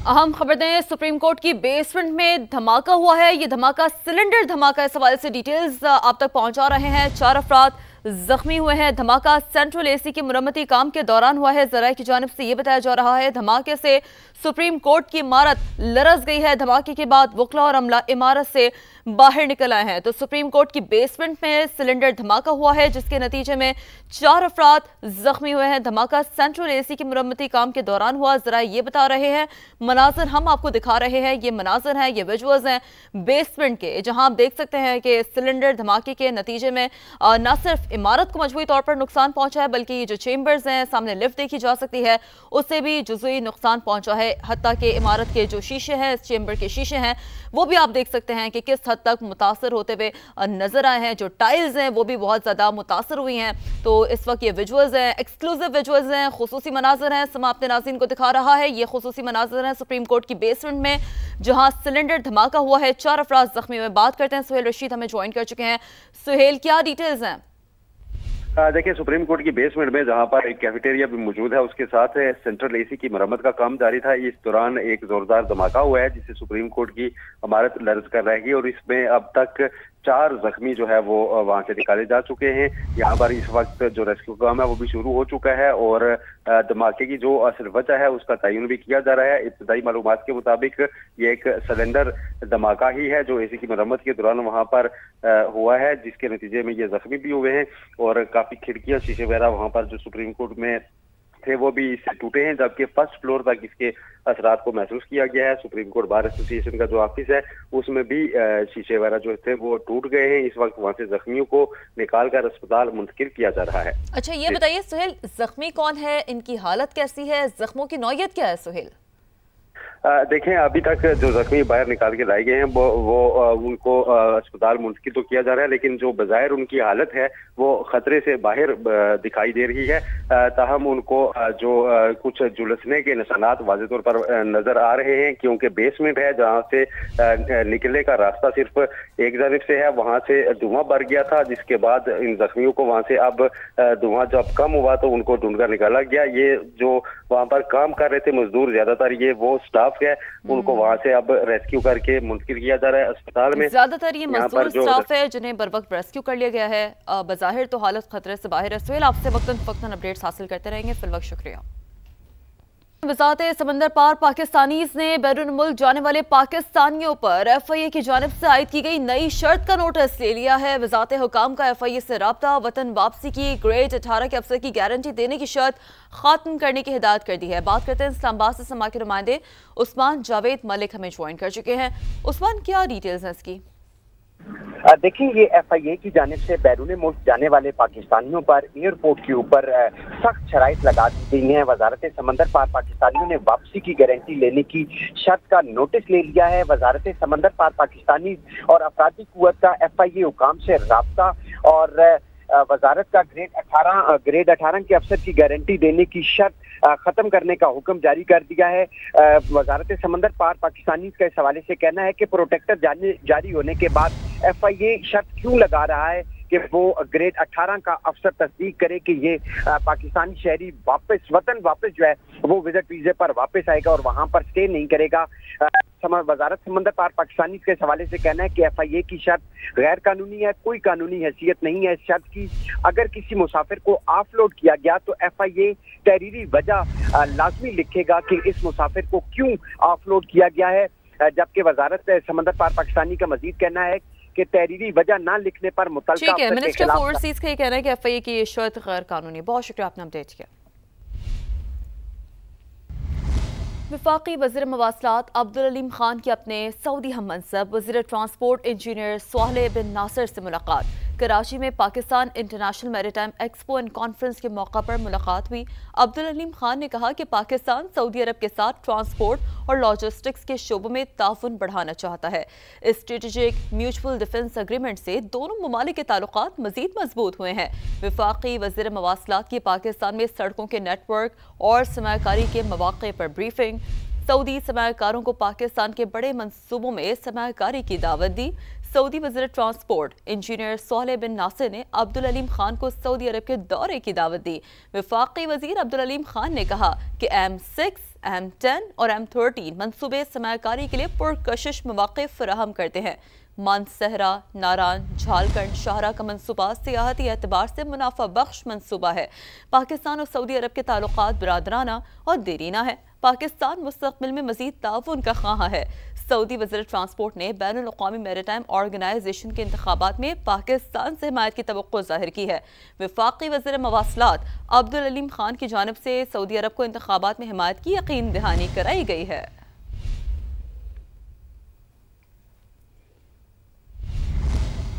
अहम खबर दें, सुप्रीम कोर्ट की बेसमेंट में धमाका हुआ है। ये धमाका सिलेंडर धमाका, इस हवाले से डिटेल्स आप तक पहुंचा रहे हैं। 4 अफराद जख्मी हुए हैं। धमाका सेंट्रल एसी की मुरम्मती काम के दौरान हुआ है। ज़राए की जानिब से ये बताया जा रहा है धमाके से सुप्रीम कोर्ट की इमारत लरज़ गई है। धमाके के बाद वकला और अमला इमारत से बाहर निकल आए हैं। तो सुप्रीम कोर्ट की बेसमेंट में सिलेंडर धमाका हुआ है, जिसके नतीजे में 4 अफराद जख्मी हुए हैं। धमाका सेंट्रल एसी की मुरम्मती काम के दौरान हुआ। ज़राए ये बता रहे हैं, मनाज़र हम आपको दिखा रहे हैं, ये मनाज़र हैं, ये विजुअल्स हैं बेसमेंट के, जहां आप देख सकते हैं कि सिलेंडर धमाके के नतीजे में न सिर्फ इमारत को मजबूरी तौर पर नुकसान पहुंचा है, बल्कि ये जो चेंबर्स हैं, सामने लिफ्ट देखी जा सकती है, उससे भी जुज़ई नुकसान पहुंचा है। हत्ता कि इमारत के जो शीशे हैं, इस चेंबर के शीशे हैं, वो भी आप देख सकते हैं कि किस हद तक मुतासर होते हुए नजर आए हैं। जो टाइल्स हैं वो भी बहुत ज़्यादा मुतासर हुई हैं। तो इस वक्त ये विजुअल्स हैं, एक्सक्लूसिव विजुअल्स हैं, खुसूसी मनाज़र हैं, समा अपने नाज़रीन को दिखा रहा है। ये खुसूसी मनाज़र हैं सुप्रीम कोर्ट की बेसमेंट में, जहां सिलेंडर धमाका हुआ है। 4 अफराद जख्मी हुए। बात करते हैं, सुहेल रशीद हमें ज्वाइन कर चुके हैं। सुहेल, क्या डिटेल्स हैं? देखिए, सुप्रीम कोर्ट की बेसमेंट में जहां पर एक कैफेटेरिया भी मौजूद है, उसके साथ सेंट्रल एसी की मरम्मत का काम जारी था। इस दौरान एक जोरदार धमाका हुआ है, जिससे सुप्रीम कोर्ट की इमारत लर्ज कर रहेगी और इसमें अब तक 4 जख्मी जो है वो वहां से निकाले जा चुके हैं। यहाँ पर इस वक्त जो रेस्क्यू काम है वो भी शुरू हो चुका है और धमाके की जो असल वजह है उसका तयन भी किया जा रहा है। इब्तदाई मालूमात के मुताबिक ये एक सिलेंडर धमाका ही है जो एसी की मरम्मत के दौरान वहां पर हुआ है, जिसके नतीजे में ये जख्मी भी हुए हैं और काफी खिड़कियां, शीशे वगैरह वहां पर जो सुप्रीम कोर्ट में थे वो भी इससे टूटे हैं, जबकि फर्स्ट फ्लोर तक इसके असरात को महसूस किया गया है। सुप्रीम कोर्ट बार एसोसिएशन का जो ऑफिस है उसमें भी शीशे वगैरह जो थे वो टूट गए हैं। इस वक्त वहां से जख्मियों को निकाल कर अस्पताल मुंतकिल किया जा रहा है। अच्छा, ये बताइए सुहेल, जख्मी कौन है, इनकी हालत कैसी है, जख्मों की नौयत क्या है? सुहेल, देखें, अभी तक जो जख्मी बाहर निकाल के लाए गए हैं वो उनको अस्पताल मुंतकिल तो किया जा रहा है, लेकिन जो बज़ाहिर उनकी हालत है वो खतरे से बाहर दिखाई दे रही है। ताहम उनको जो कुछ झुलसने के निशानात वाज़ेह तौर पर नजर आ रहे हैं, क्योंकि बेसमेंट है जहां से निकलने का रास्ता सिर्फ एक जानिब से है। वहां से धुआं भर गया था, जिसके बाद इन जख्मियों को वहां से अब धुआं जब कम हुआ तो उनको ढूंढकर निकाला गया। ये जो वहां पर काम कर रहे थे मजदूर, ज्यादातर ये वो स्टाफ है, उनको वहां से अब रेस्क्यू करके मुंतकिल किया जा रहा है अस्पताल में। ज्यादातर ये मजदूर स्टाफ है जिन्हें बर वक्त रेस्क्यू कर लिया गया है। बज़ाहिर तो हालत खतरे से बाहर है। सुहेल, आपसे वक्तन अपडेट्स हासिल करते रहेंगे। फिल वक्त शुक्रिया। वज़ारत समंदर पार पाकिस्तानीज ने बैरून मुल्क जाने वाले पाकिस्तानियों पर FIA की जानिब से आयद की गई नई शर्त का नोटिस ले लिया है। वज़ारत हुकाम का FIA से राब्ता, वतन वापसी की ग्रेड 18 के अफसर की गारंटी देने की शर्त खत्म करने की हिदायत कर दी है। बात करते हैं इस्लामाबाद से समा के नुमाइंदे उस्मान जावेद मलिक हमें ज्वाइन कर चुके हैं। उस्मान, क्या डिटेल्स हैं इसकी? देखिए, ये FIA की जानिब से बैरून मुल्क जाने वाले पाकिस्तानियों पर एयरपोर्ट के ऊपर सख्त शराइत लगा दी गई हैं। वजारत समंदर पार पाकिस्तानियों ने वापसी की गारंटी लेने की शर्त का नोटिस ले लिया है। वजारत समंदर पार पाकिस्तानी और अफरादी कुव्वत का FIA हुकाम से राब्ता और वजारत का ग्रेड 18 के अफसर की गारंटी देने की शर्त खत्म करने का हुक्म जारी कर दिया है। वजारत समंदर पार पाकिस्तानी का इस हवाले से कहना है कि प्रोटेक्टर जारी होने के बाद FIA शर्त क्यों लगा रहा है कि वो ग्रेड 18 का अफसर तस्दीक करे कि ये पाकिस्तानी शहरी वतन वापस जो है वो विजिट वीजे पर वापस आएगा और वहां पर स्टे नहीं करेगा। वजारत समंदर पार पाकिस्तानी के हवाले से कहना है कि FIA की शर्त गैर कानूनी है, कोई कानूनी हैसियत नहीं है इस शर्त की। अगर किसी मुसाफिर को ऑफलोड किया गया तो FIA तहरीरी वजह लाजमी लिखेगा कि इस मुसाफिर को क्यों ऑफलोड किया गया है, जबकि वजारत समंदर पार पाकिस्तानी का मजीद कहना है कि तहरीरी वजह ना लिखने पर मुतल्लिका मिनिस्टर ऑफ ओवरसीज का ये कहना है कि FIA की ये शर्त गैर कानूनी। बहुत शुक्रिया, आपने अपडेट किया। वफाकी वज़ीर मवासलात अब्दुल अलीम खान की अपने सऊदी हम मनसब वज़ीर ट्रांसपोर्ट इंजीनियर स्वाले बिन नासिर से मुलाकात। कराची में Pakistan international maritime expo and conference के मौका पर मुलाकात हुई। अब्दुल अलीम खान ने कहा कि पाकिस्तान सऊदी अरब के साथ ट्रांसपोर्ट और लॉजिस्टिक्स के शोबों में ताउन बढ़ाना चाहता है। इस स्ट्रेटेजिक म्यूचुअल डिफेंस एग्रीमेंट से दोनों ममालिक के ताल्लुकात मजीद मजबूत हुए हैं। वफाकी वज़ीर मवासलात की पाकिस्तान में सड़कों के नेटवर्क और सरमायाकारी के मौक़े पर ब्रीफिंग। सऊदी सरमायाकारों को पाकिस्तान के बड़े मंसूबों में सरमायाकारी की दावत दी। सऊदी वज़ीर ट्रांसपोर्ट इंजीनियर स्वाले बिन नासिर ने अब्दुल अलीम खान को सऊदी अरब के दौरे की दावत दी। वफाकी वज़ीर अब्दुल अलीम खान ने कहा कि M6 M10 اور M13 منصوبے سرمایہ کاری کے لیے پرکشش مواقع فراہم کرتے ہیں۔ مانسہرہ، ناران، جھالکنڈ، شاہراہ کا منصوبہ سیاحتی اعتبار سے منافع بخش منصوبہ ہے۔ پاکستان اور سعودی عرب کے تعلقات برادرانہ اور دیرینہ ہیں۔ پاکستان مستقبل میں مزید تعاون کا خواہاں ہے۔ سعودی وزیر ٹرانسپورٹ نے بین الاقوامی میریٹائم آرگنائزیشن کے انتخابات میں پاکستان سے حمایت کی توقع ظاہر کی ہے۔ وفاقی وزیر مواصلات عبدالعلیم خان کی جانب سے سعودی عرب کو انتخابات میں حمایت کی یقین دہانی کرائی گئی ہے۔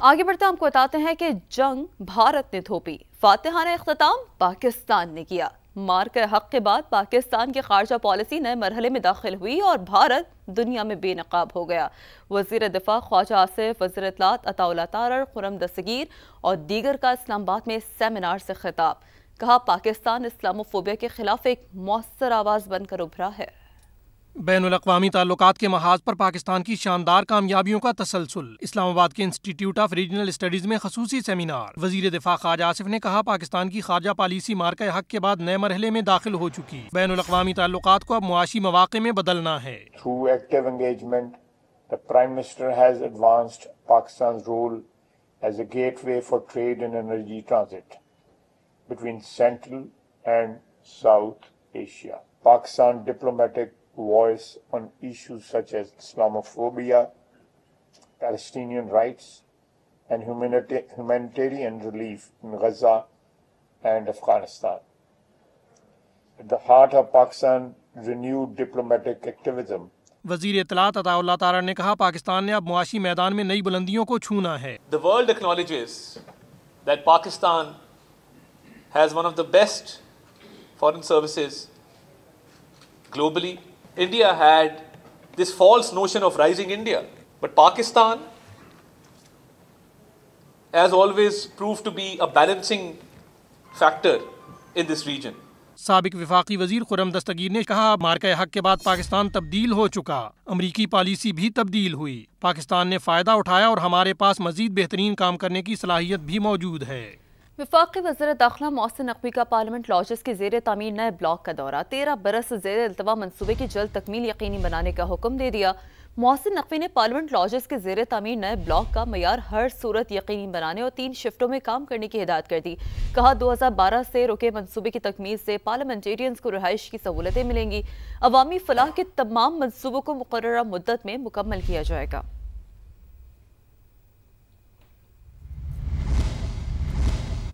آگے بڑھتے ہم کو بتاتے ہیں کہ جنگ بھارت نے تھوپی، فاتحانہ اختتام پاکستان نے کیا۔ مارکہ حق کے بعد پاکستان کی خارجہ پالیسی نئے مرحلے میں داخل ہوئی اور بھارت دنیا میں بے نقاب ہو گیا۔ وزیر دفاع خواجہ آصف، وزیر اطلاعات عطا اللہ تارڑ، خرم دستگیر اور دیگر کا اسلام آباد میں سیمینار سے خطاب۔ کہا پاکستان اسلاموفوبیا کے خلاف ایک مؤثر آواز بن کر ابھرا ہے۔ بین الاقوامی تعلقات کے محاذ پر پاکستان کی شاندار کامیابیوں کا تسلسل، اسلام آباد کے انسٹیٹیوٹ آف ریجنل اسٹڈیز میں خصوصی سیمینار۔ وزیر دفاع خواجہ آصف نے کہا پاکستان کی خارجہ پالیسی مارکہ حق کے بعد نئے مرحلے میں داخل ہو چکی، بین الاقوامی تعلقات کو اب معاشی مواقع میں بدلنا ہے۔ Through active engagement, the Prime Minister has advanced Pakistan's role as a gateway for trade and energy transit between Central and South Asia. Pakistan diplomatic voice on issues such as Islamophobia, Palestinian rights, and humanitarian relief in Gaza and Afghanistan. At the heart of Pakistan, renewed diplomatic activism. وزیر اطلاعات عطا اللہ تارڑ نے کہا پاکستان نے اب معاشی میدان میں نئی بلندیوں کو چھونا ہے۔ The world acknowledges that Pakistan has one of the best foreign services globally. India had this false notion of rising India, but Pakistan has always proved to be a balancing factor in this region. سابق وفاقی وزیر خرم دستگیر نے کہا مارکہ حق کے بعد پاکستان تبدیل ہو چکا، امریکی پالیسی بھی تبدیل ہوئی، پاکستان نے فائدہ اٹھایا اور ہمارے پاس مزید بہترین کام کرنے کی صلاحیت بھی موجود ہے۔ وفاقی وزیر داخلہ محسن نقوی کا پارلیمنٹ لاجز کے زیر تعمیر نئے بلاک کا دورہ، 13 برس زیر التوا منصوبے کی جلد تکمیل یقینی بنانے کا حکم دے دیا۔ محسن نقوی نے پارلیمنٹ لاجز کے زیر تعمیر نئے بلاک کا معیار ہر صورت یقینی بنانے اور 3 شفٹوں میں کام کرنے کی ہدایت کر دی۔ کہا 2012 سے رکے منصوبے کی تکمیل سے پارلیمنٹیرینز کو رہائش کی سہولتیں ملیں گی۔ عوامی فلاح کے تمام منصوبوں کو مقررہ مدت میں مکمل کیا جائے گا۔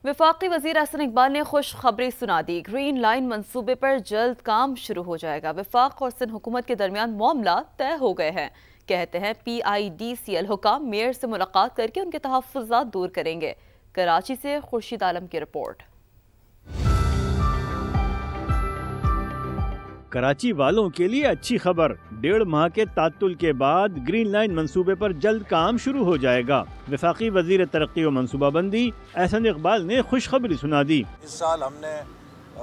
وفاقی وزیر احسن اقبال نے خوشخبری سنا دی، گرین لائن منصوبے پر جلد کام شروع ہو جائے گا۔ وفاق اور سندھ حکومت کے درمیان معاملات طے ہو گئے ہیں۔ کہتے ہیں PIDCL حکام میئر سے ملاقات کر کے ان کے تحفظات دور کریں گے۔ کراچی سے خورشید عالم کی رپورٹ۔ کراچی والوں کے لیے اچھی خبر، 1.5 ماہ کے تعطل کے بعد گرین لائن منصوبے پر جلد کام شروع ہو جائے گا۔ وفاقی وزیر ترقی و منصوبہ بندی احسن اقبال نے خوشخبری سنا دی۔ اس سال ہم نے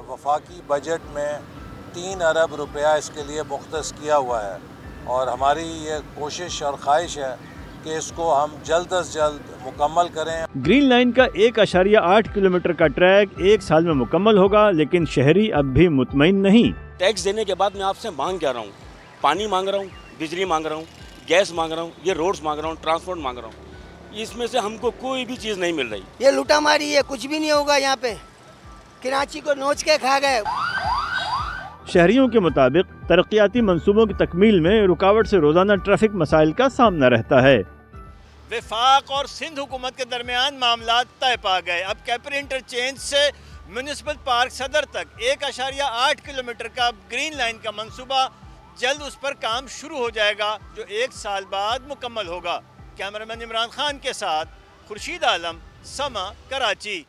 وفاقی بجٹ میں 3 ارب روپیہ اس کے لیے مختص کیا ہوا ہے، اور ہماری یہ کوشش اور خواہش ہے کہ اس کو ہم جلد از جلد مکمل کریں۔ گرین لائن کا 1.8 کلومیٹر کا ٹریک 1 سال میں مکمل ہوگا، لیکن شہری اب بھی مطمئن نہیں۔ ٹیکس دینے کے بعد میں آپ سے مانگ کیا رہا ہوں، پانی مانگ رہا ہوں، بجلی مانگ رہا ہوں، گیس مانگ رہا ہوں، یہ روڈز مانگ رہا ہوں، ٹرانسپورٹ مانگ رہا ہوں، اس میں سے ہم کو کوئی بھی چیز نہیں مل رہی۔ یہ لوٹا ماری ہے، کچھ بھی نہیں ہوگا یہاں پہ، کراچی کو نوچ کے کھا گئے۔ شہریوں کے مطابق ترقیاتی منصوبوں کی تکمیل میں رکاوٹ سے روزانہ ٹریفک مسائل کا سامنا رہتا ہے۔ وفاق اور سندھ حکومت کے درمیان معاملات طے پا گئے۔ اب کیپری انٹرچینج سے میونسپل پارک صدر تک 1.8 کلومیٹر کا گرین لائن کا منصوبہ جلد اس پر کام شروع ہو جائے گا، جو 1 سال بعد مکمل ہوگا۔ کیمرامین عمران خان کے ساتھ خورشید عالم، سما، کراچی۔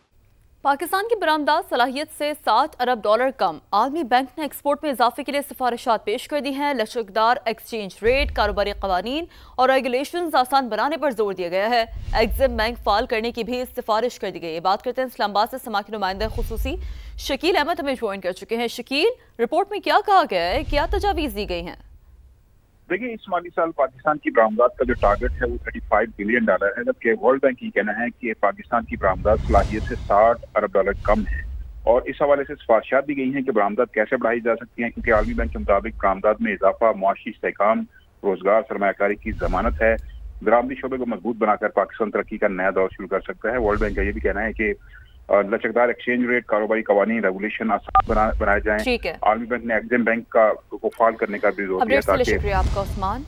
پاکستان کی برآمدات صلاحیت سے $60 ارب کم۔ عالمی بینک نے ایکسپورٹ میں اضافے کے لیے سفارشات پیش کر دی ہیں۔ لچکدار ایکسچینج ریٹ، کاروباری قوانین اور ریگولیشنز آسان بنانے پر زور دیا گیا ہے۔ ایگزم بینک فعال کرنے کی بھی سفارش کر دی گئی ہے۔ بات کرتے ہیں اسلام آباد سے سما کے نمائندہ خصوصی شکیل احمد ہمیں جوائن کر چکے ہیں۔ شکیل، رپورٹ میں کیا کہا گیا ہے، کیا تجاویز دی گئی ہیں؟ دیکھیں، اس مالی سال پاکستان کی برآمدات کا جو ٹارگٹ ہے وہ $35 بلین ہے، جبکہ ورلڈ بینک یہ کہنا ہے کہ پاکستان کی برآمدات صلاحیت سے $60 ارب کم ہے۔ اور اس حوالے سے سفارشات بھی گئی ہیں کہ برآمدات کیسے بڑھائی جا سکتی ہیں، کیونکہ عالمی بینک کے مطابق برآمدات میں اضافہ معاشی استحکام، روزگار، سرمایہ کاری کی ضمانت ہے۔ برآمدی شعبے کو مضبوط بنا کر پاکستان ترقی کا نیا دور شروع کر سکتا ہے۔ ورلڈ بینک کا یہ بھی کہنا ہے کہ لچکدار ایکسچینج ریٹ، کاروباری قوانین، ریگولیشن آسان بنائے جائیں۔ عالمی بینک نے ایگزیم بینک کو فعال کرنے کا بھی زور دیا تاکہ شکریہ آپ کا عثمان۔